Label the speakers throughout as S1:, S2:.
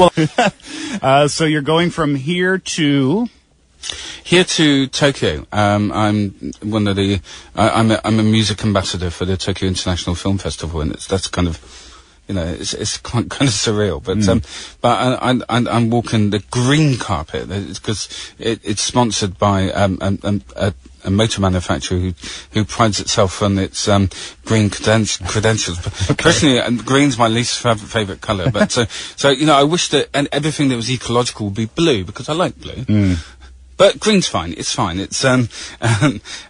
S1: Well, so you're going from here to
S2: Tokyo. I'm one of the. I'm a music ambassador for the Tokyo International Film Festival, and that's kind of, it's kind of surreal. But I'm walking the green carpet because it's sponsored by a motor manufacturer who prides itself on its green credentials. Personally, green's my least favorite color. But so I wish that everything that was ecological would be blue, because I like blue. But green's fine. It's fine. It's and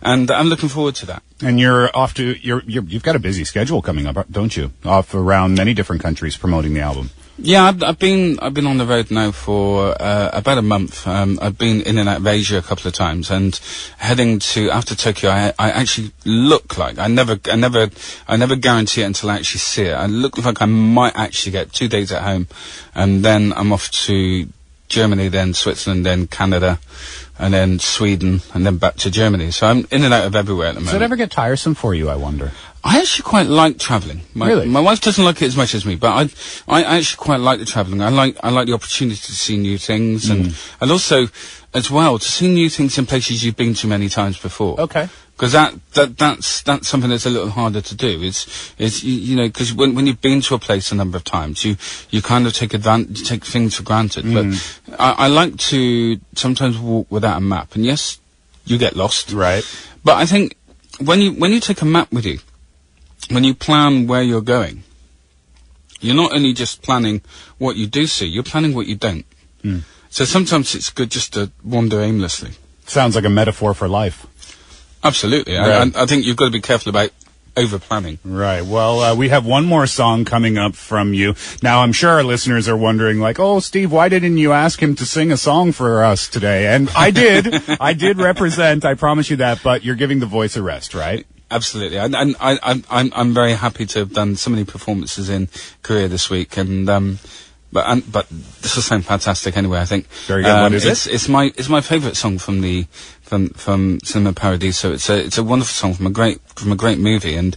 S2: I'm looking forward to that.
S1: And you're off to you've got a busy schedule coming up, don't you? Off around many different countries promoting the album.
S2: Yeah, I've been on the road now for about a month. I've been in and out of Asia a couple of times, and heading to after Tokyo, I actually look like I never guarantee it until I actually see it. I look like I might actually get 2 days at home, and then I'm off to Germany, then Switzerland, then Canada, and then Sweden, and then back to Germany. So I'm in and out of everywhere at the moment.
S1: Does it ever get tiresome for you, I wonder?
S2: I actually quite like travelling.
S1: Really?
S2: My wife doesn't like it as much as me, but I actually quite like the travelling. I like the opportunity to see new things, and also, as well, to see new things in places you've been to many times before.
S1: Okay.
S2: Because that's something that's a little harder to do. Is because when you've been to a place a number of times, you kind of take things for granted. But I like to sometimes walk without a map, and yes, you get lost.
S1: Right.
S2: But I think when you take a map with you, when you plan where you're going, you're not only just planning what you do see, you're planning what you don't. So sometimes it's good just to wander aimlessly.
S1: Sounds like a metaphor for life.
S2: Absolutely.
S1: Right.
S2: I think you've got to be careful about over-planning.
S1: Right. Well, we have one more song coming up from you. Now, I'm sure our listeners are wondering, like, oh, Steve, why didn't you ask him to sing a song for us today? And I did. I did represent, I promise you that, but you're giving the voice a rest, right?
S2: Absolutely. And I'm very happy to have done so many performances in Korea this week, and but this will sound fantastic anyway, I think.
S1: Very good. What is it?
S2: It's my favourite song from Cinema Paradiso. It's a wonderful song from a great movie, and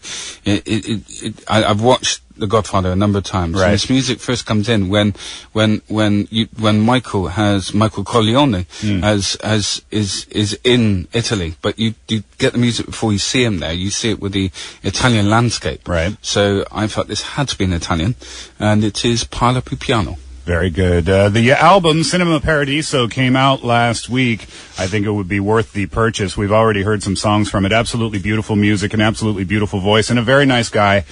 S2: I've watched The Godfather a number of times.
S1: Right.
S2: And this music first comes in when Michael Corleone is in Italy, but you get the music before you see him there. You see it with the Italian landscape.
S1: Right.
S2: So I thought this had to be in Italian, and it is Parla più piano.
S1: Very good. The album, Cinema Paradiso, came out last week. I think it would be worth the purchase. We've already heard some songs from it. Absolutely beautiful music, an absolutely beautiful voice, and a very nice guy,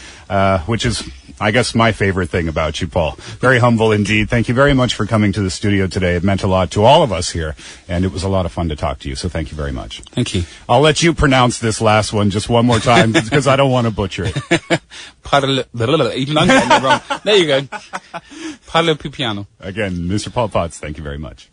S1: which is, I guess, my favorite thing about you, Paul. Very humble indeed. Thank you very much for coming to the studio today. It meant a lot to all of us here, and it was a lot of fun to talk to you, so thank you very much.
S2: Thank you.
S1: I'll let you pronounce this last one just one more time, because I don't want to butcher it.
S2: Even I'm getting it wrong. There you go. Parla più piano.
S1: Again, Mr. Paul Potts, thank you very much.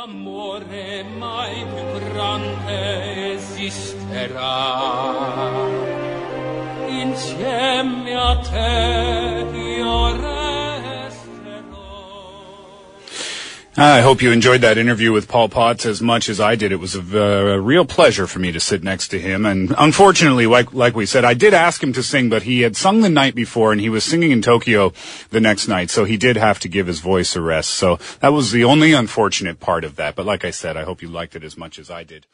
S3: Amore mai più grande esisterà, insieme a te io resterò.
S1: I hope you enjoyed that interview with Paul Potts as much as I did. It was a real pleasure for me to sit next to him. And unfortunately, like we said, I did ask him to sing, but he had sung the night before, and he was singing in Tokyo the next night. So he did have to give his voice a rest. So that was the only unfortunate part of that. But like I said, I hope you liked it as much as I did.